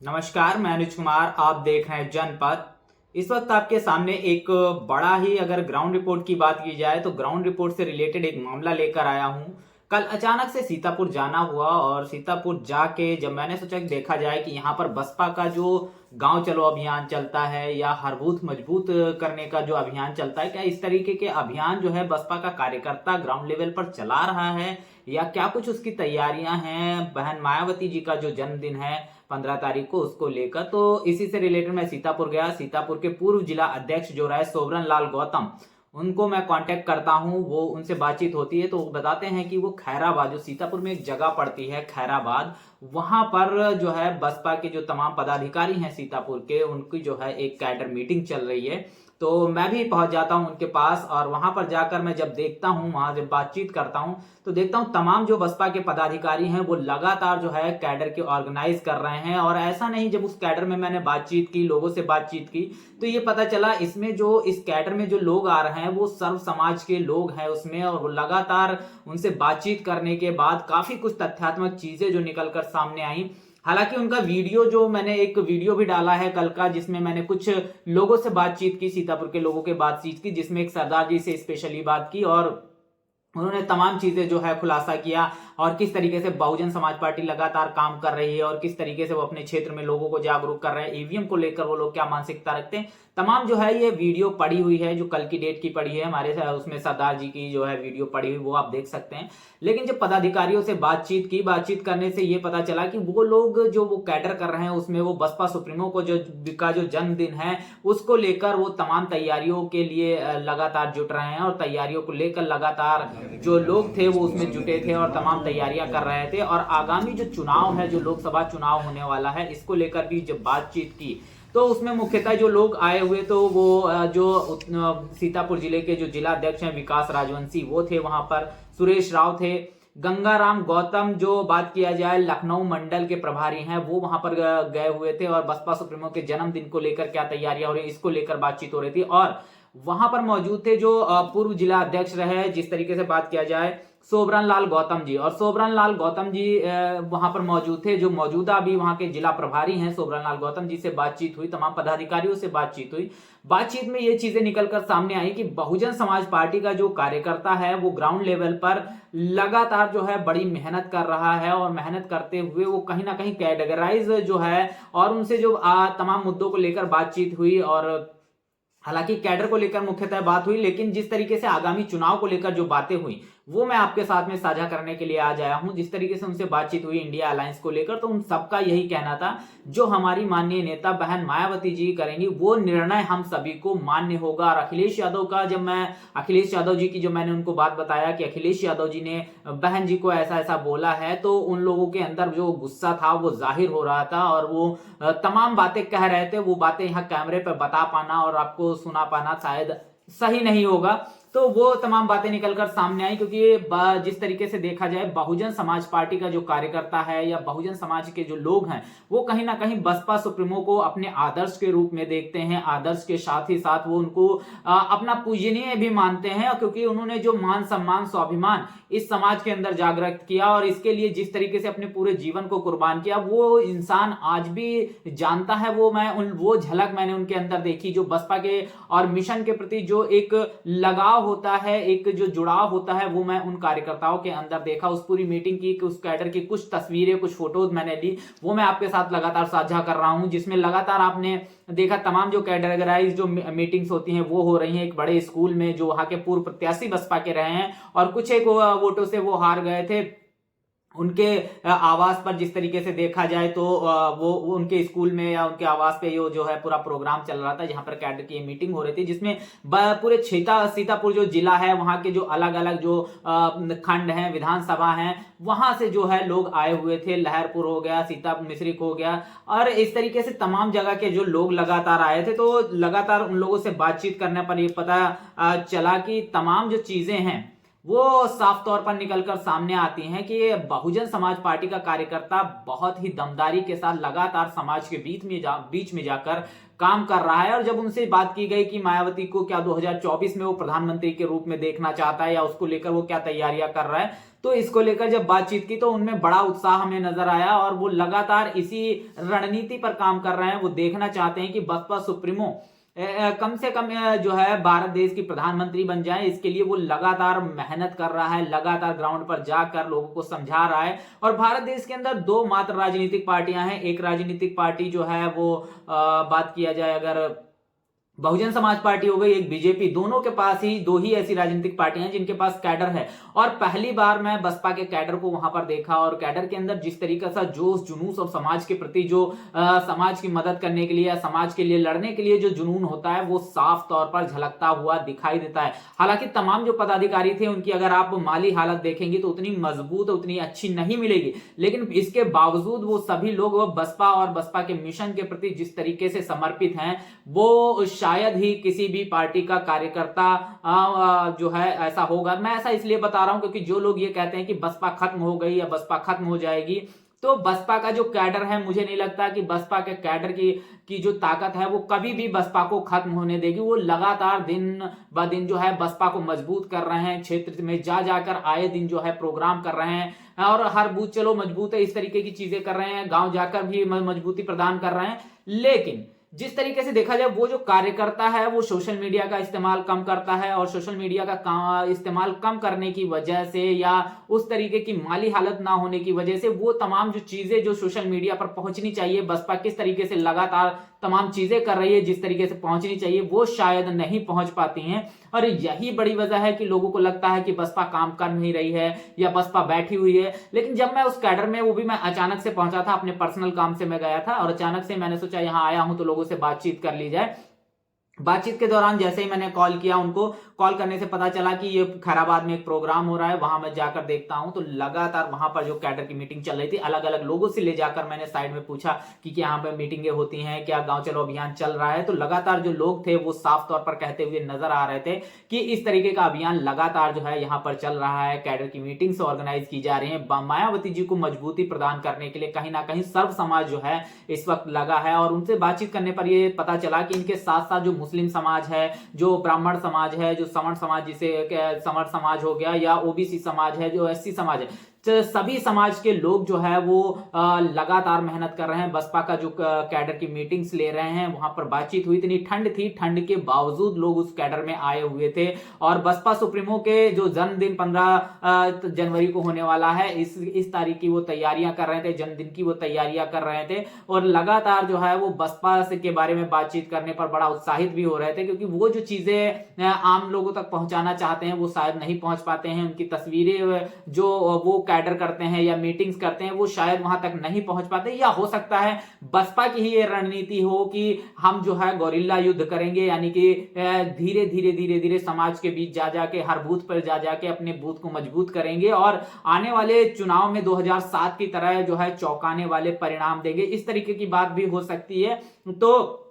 नमस्कार, मैं अनुज कुमार। आप देख रहे हैं जनपद। इस वक्त आपके सामने एक बड़ा ही, अगर ग्राउंड रिपोर्ट की बात की जाए तो ग्राउंड रिपोर्ट से रिलेटेड एक मामला लेकर आया हूं। कल अचानक से सीतापुर जाना हुआ और सीतापुर जाके जब मैंने सोचा कि देखा जाए कि यहाँ पर बसपा का जो गांव चलो अभियान चलता है या हर बूथ मजबूत करने का जो अभियान चलता है, क्या इस तरीके के अभियान जो है बसपा का कार्यकर्ता ग्राउंड लेवल पर चला रहा है या क्या कुछ उसकी तैयारियां हैं। बहन मायावती जी का जो जन्मदिन है 15 तारीख को, उसको लेकर तो इसी से रिलेटेड मैं सीतापुर गया। सीतापुर के पूर्व जिला अध्यक्ष जो रहे सोबरन लाल गौतम, उनको मैं कांटेक्ट करता हूं, वो उनसे बातचीत होती है तो वो बताते हैं कि वो खैराबाद, जो सीतापुर में एक जगह पड़ती है खैराबाद, वहां पर जो है बसपा के जो तमाम पदाधिकारी हैं सीतापुर के, उनकी जो है एक कैडर मीटिंग चल रही है। तो मैं भी पहुंच जाता हूं उनके पास और वहां पर जाकर मैं जब देखता हूं, वहां जब बातचीत करता हूं तो देखता हूं तमाम जो बसपा के पदाधिकारी हैं वो लगातार जो है कैडर के ऑर्गेनाइज कर रहे हैं। और ऐसा नहीं, जब उस कैडर में मैंने बातचीत की, लोगों से बातचीत की, तो ये पता चला इसमें जो इस कैडर में जो लोग आ रहे हैं वो सर्व समाज के लोग हैं उसमें। और वो लगातार उनसे बातचीत करने के बाद काफी कुछ तथ्यात्मक चीजें जो निकलकर सामने आई। हालांकि उनका वीडियो, जो मैंने एक वीडियो भी डाला है कल का, जिसमें मैंने कुछ लोगों से बातचीत की, सीतापुर के लोगों के बातचीत की, जिसमें एक सरदार जी से स्पेशली बात की और उन्होंने तमाम चीजें जो है खुलासा किया और किस तरीके से बहुजन समाज पार्टी लगातार काम कर रही है और किस तरीके से वो अपने क्षेत्र में लोगों को जागरूक कर रहे हैं, ईवीएम को लेकर वो लोग क्या मानसिकता रखते हैं। तमाम जो है ये वीडियो पड़ी हुई है, जो कल की डेट की पड़ी है हमारे, उसमें सरदार जी की जो है वीडियो पड़ी हुई, वो आप देख सकते हैं। लेकिन जब पदाधिकारियों से बातचीत की, बातचीत करने से ये पता चला कि वो लोग जो वो कैडर कर रहे हैं उसमें वो बसपा सुप्रीमो को जो जन्मदिन है उसको लेकर वो तमाम तैयारियों के लिए लगातार जुट रहे हैं और तैयारियों को लेकर लगातार जो लोग थे वो उसमें जुटे थे और तमाम तैयारियां कर रहे थे। और आगामी जो चुनाव है, जो लोकसभा चुनाव होने वाला है, इसको लेकर भी जब बातचीत की तो उसमें मुख्यतः जो लोग आए हुए तो वो जो सीतापुर जिले के जो जिला अध्यक्ष हैं विकास राजवंशी, वो थे वहां पर, सुरेश राव थे, गंगाराम गौतम जो बात किया जाए लखनऊ मंडल के प्रभारी हैं, वो वहां पर गए हुए थे और बसपा सुप्रीमो के जन्मदिन को लेकर क्या तैयारियां हो रही है इसको लेकर बातचीत हो रही थी। और वहां पर मौजूद थे जो पूर्व जिला अध्यक्ष रहे, जिस तरीके से बात किया जाए, सोबरन लाल गौतम जी। और सोबरन लाल गौतम जी वहां पर मौजूद थे, जो मौजूदा अभी वहां के जिला प्रभारी हैं। सोबरन लाल गौतम जी से बातचीत हुई, तमाम पदाधिकारियों से बातचीत हुई। बातचीत में ये चीजें निकलकर सामने आई कि बहुजन समाज पार्टी का जो कार्यकर्ता है वो ग्राउंड लेवल पर लगातार जो है बड़ी मेहनत कर रहा है और मेहनत करते हुए वो कहीं ना कहीं कैटेगराइज जो है, और उनसे जो तमाम मुद्दों को लेकर बातचीत हुई। और हालांकि कैडर को लेकर मुख्यतः बात हुई, लेकिन जिस तरीके से आगामी चुनाव को लेकर जो बातें हुई वो मैं आपके साथ में साझा करने के लिए आज आया हूं। जिस तरीके से उनसे बातचीत हुई इंडिया अलायंस को लेकर, तो उन सबका यही कहना था, जो हमारी माननीय नेता बहन मायावती जी करेंगी वो निर्णय हम सभी को मान्य होगा। और अखिलेश यादव का, जब मैं अखिलेश यादव जी की, जो मैंने उनको बात बताया कि अखिलेश यादव जी ने बहन जी को ऐसा ऐसा बोला है, तो उन लोगों के अंदर जो गुस्सा था वो जाहिर हो रहा था और वो तमाम बातें कह रहे थे। वो बातें यहाँ कैमरे पर बता पाना और आपको सुना पाना शायद सही नहीं होगा, तो वो तमाम बातें निकलकर सामने आई। क्योंकि जिस तरीके से देखा जाए, बहुजन समाज पार्टी का जो कार्यकर्ता है या बहुजन समाज के जो लोग हैं वो कहीं ना कहीं बसपा सुप्रीमो को अपने आदर्श के रूप में देखते हैं। आदर्श के साथ ही साथ वो उनको अपना पूजनीय भी मानते हैं, क्योंकि उन्होंने जो मान सम्मान स्वाभिमान इस समाज के अंदर जागृत किया और इसके लिए जिस तरीके से अपने पूरे जीवन को कुर्बान किया, वो इंसान आज भी जानता है। वो झलक मैंने उनके अंदर देखी, जो बसपा के और मिशन के प्रति जो एक लगाव होता है, एक जो जुड़ाव होता है, वो मैं उन कार्यकर्ताओं के अंदर देखा। उस पूरी मीटिंग की, उस कैडर की कुछ तस्वीरें, कुछ फोटोज मैंने ली, वो मैं आपके साथ लगातार साझा कर रहा हूं, जिसमें लगातार आपने देखा तमाम जो कैटेगराइज जो मीटिंग्स होती हैं वो हो रही हैं एक बड़े स्कूल में, जो वहां के पूर्व प्रत्याशी बसपा के रहे हैं और कुछ एक वोटों से वो हार गए थे। उनके आवास पर जिस तरीके से देखा जाए तो वो उनके स्कूल में या उनके आवास पे ये जो है पूरा प्रोग्राम चल रहा था, जहां पर कैडर की मीटिंग हो रही थी, जिसमें पूरे सीतापुर जो जिला है वहां के जो अलग अलग जो खंड हैं, विधानसभा हैं, वहां से जो है लोग आए हुए थे। लहरपुर हो गया, सीता मिश्रिक हो गया, और इस तरीके से तमाम जगह के जो लोग लगातार आए थे। तो लगातार उन लोगों से बातचीत करने पर ये पता चला कि तमाम जो चीजें हैं वो साफ तौर पर निकलकर सामने आती हैं कि बहुजन समाज पार्टी का कार्यकर्ता बहुत ही दमदारी के साथ लगातार समाज के बीच में जाकर काम कर रहा है। और जब उनसे बात की गई कि मायावती को क्या 2024 में वो प्रधानमंत्री के रूप में देखना चाहता है या उसको लेकर वो क्या तैयारियां कर रहा है, तो इसको लेकर जब बातचीत की तो उनमें बड़ा उत्साह हमें नजर आया और वो लगातार इसी रणनीति पर काम कर रहे हैं। वो देखना चाहते हैं कि बसपा सुप्रीमो कम से कम जो है भारत देश की प्रधानमंत्री बन जाए। इसके लिए वो लगातार मेहनत कर रहा है, लगातार ग्राउंड पर जाकर लोगों को समझा रहा है। और भारत देश के अंदर दो मात्र राजनीतिक पार्टियां हैं। एक राजनीतिक पार्टी जो है वो बात किया जाए अगर बहुजन समाज पार्टी हो गई, एक बीजेपी, दोनों के पास ही दो ही ऐसी राजनीतिक पार्टियां हैं जिनके पास कैडर है। और पहली बार मैं बसपा के कैडर को वहां पर देखा और कैडर के अंदर जिस तरीके से जोश जुनूस और समाज के प्रति जो समाज की मदद करने के लिए या समाज के लिए लड़ने के लिए जो जुनून होता है वो साफ तौर पर झलकता हुआ दिखाई देता है। हालांकि तमाम जो पदाधिकारी थे उनकी अगर आप माली हालत देखेंगे तो उतनी मजबूत, उतनी अच्छी नहीं मिलेगी, लेकिन इसके बावजूद वो सभी लोग बसपा और बसपा के मिशन के प्रति जिस तरीके से समर्पित हैं वो शायद ही किसी भी पार्टी का कार्यकर्ता जो है ऐसा होगा। मैं ऐसा इसलिए बता रहा हूं क्योंकि जो लोग ये कहते हैं कि बसपा खत्म हो गई या बसपा खत्म हो जाएगी, तो बसपा का जो कैडर है, मुझे नहीं लगता कि बसपा के कैडर की जो ताकत है वो कभी भी बसपा को खत्म होने देगी। वो लगातार दिन ब दिन जो है बसपा को मजबूत कर रहे हैं, क्षेत्र में जाकर आए दिन जो है प्रोग्राम कर रहे हैं और हर बूथ चलो मजबूत है, इस तरीके की चीजें कर रहे हैं, गांव जाकर भी मजबूती प्रदान कर रहे हैं। लेकिन जिस तरीके से देखा जाए वो जो कार्यकर्ता है वो सोशल मीडिया का इस्तेमाल कम करता है और सोशल मीडिया का इस्तेमाल कम करने की वजह से या उस तरीके की माली हालत ना होने की वजह से वो तमाम जो चीजें जो सोशल मीडिया पर पहुंचनी चाहिए, बसपा किस तरीके से लगातार तमाम चीजें कर रही है जिस तरीके से पहुंचनी चाहिए, वो शायद नहीं पहुंच पाती हैं। और यही बड़ी वजह है कि लोगों को लगता है कि बसपा काम कर नहीं रही है या बसपा बैठी हुई है। लेकिन जब मैं उस कैडर में, वो भी मैं अचानक से पहुंचा था, अपने पर्सनल काम से मैं गया था और अचानक से मैंने सोचा यहां आया हूं तो लोगों से बातचीत कर ली जाए। बातचीत के दौरान जैसे ही मैंने कॉल किया, उनको कॉल करने से पता चला कि ये खैराबाद में एक प्रोग्राम हो रहा है, वहां मैं जाकर देखता हूं तो लगातार वहां पर जो कैडर की मीटिंग चल रही थी, अलग अलग लोगों से ले जाकर मैंने साइड में पूछा कि क्या यहाँ पे मीटिंगें होती हैं, क्या गांव चलो अभियान चल रहा है। तो लगातार जो लोग थे वो साफ तौर पर कहते हुए नजर आ रहे थे कि इस तरीके का अभियान लगातार जो है यहाँ पर चल रहा है, कैडर की मीटिंग्स ऑर्गेनाइज की जा रही है। मायावती जी को मजबूती प्रदान करने के लिए कहीं ना कहीं सर्व समाज जो है इस वक्त लगा है। और उनसे बातचीत करने पर यह पता चला कि इनके साथ साथ जो मुस्लिम समाज है, जो ब्राह्मण समाज है, जो सवर्ण समाज, जिसे सवर्ण समाज हो गया, या ओबीसी समाज है, जो एससी समाज है, सभी समाज के लोग जो है वो लगातार मेहनत कर रहे हैं। बसपा का जो कैडर की मीटिंग्स ले रहे हैं, वहां पर बातचीत हुई, इतनी ठंड थी, ठंड के बावजूद लोग उस कैडर में आए हुए थे। और बसपा सुप्रीमो के जो जन्मदिन 15 जनवरी को होने वाला है, इस तारीख की वो तैयारियां कर रहे थे, जन्मदिन की वो तैयारियां कर रहे थे। और लगातार जो है वो बसपा से के बारे में बातचीत करने पर बड़ा उत्साहित भी हो रहे थे, क्योंकि वो जो चीजें आम लोगों तक पहुंचाना चाहते हैं वो शायद नहीं पहुंच पाते हैं। उनकी तस्वीरें जो वो कैडर करते हैं या मीटिंग्स करते हैं वो शायद वहां तक नहीं पहुंच पाते, या हो सकता है बसपा की ही ये रणनीति हो कि हम जो है गोरिल्ला युद्ध करेंगे, यानी कि धीरे धीरे धीरे धीरे समाज के बीच जा जाके, हर बूथ पर जा जाके अपने बूथ को मजबूत करेंगे और आने वाले चुनाव में 2007 की तरह जो है चौंकाने वाले परिणाम देंगे। इस तरीके की बात भी हो सकती है। तो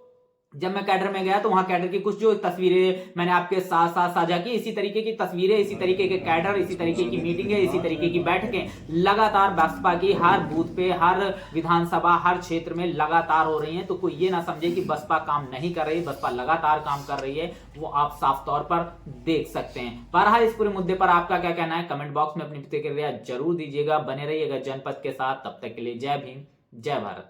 जब मैं कैडर में गया तो वहां कैडर की कुछ जो तस्वीरें मैंने आपके साथ साथ साझा की, इसी तरीके की तस्वीरें, इसी तरीके के कैडर, इसी तरीके की मीटिंगें, इसी तरीके की बैठकें लगातार बसपा की हर बूथ पे, हर विधानसभा, हर क्षेत्र में लगातार हो रही हैं। तो कोई ये ना समझे कि बसपा काम नहीं कर रही, बसपा लगातार काम कर रही है, वो आप साफ तौर पर देख सकते हैं। बहरहाल इस पूरे मुद्दे पर आपका क्या कहना है, कमेंट बॉक्स में अपनी प्रतिक्रिया जरूर दीजिएगा। बने रहिएगा जनपद के साथ, तब तक के लिए जय भीम, जय भारत।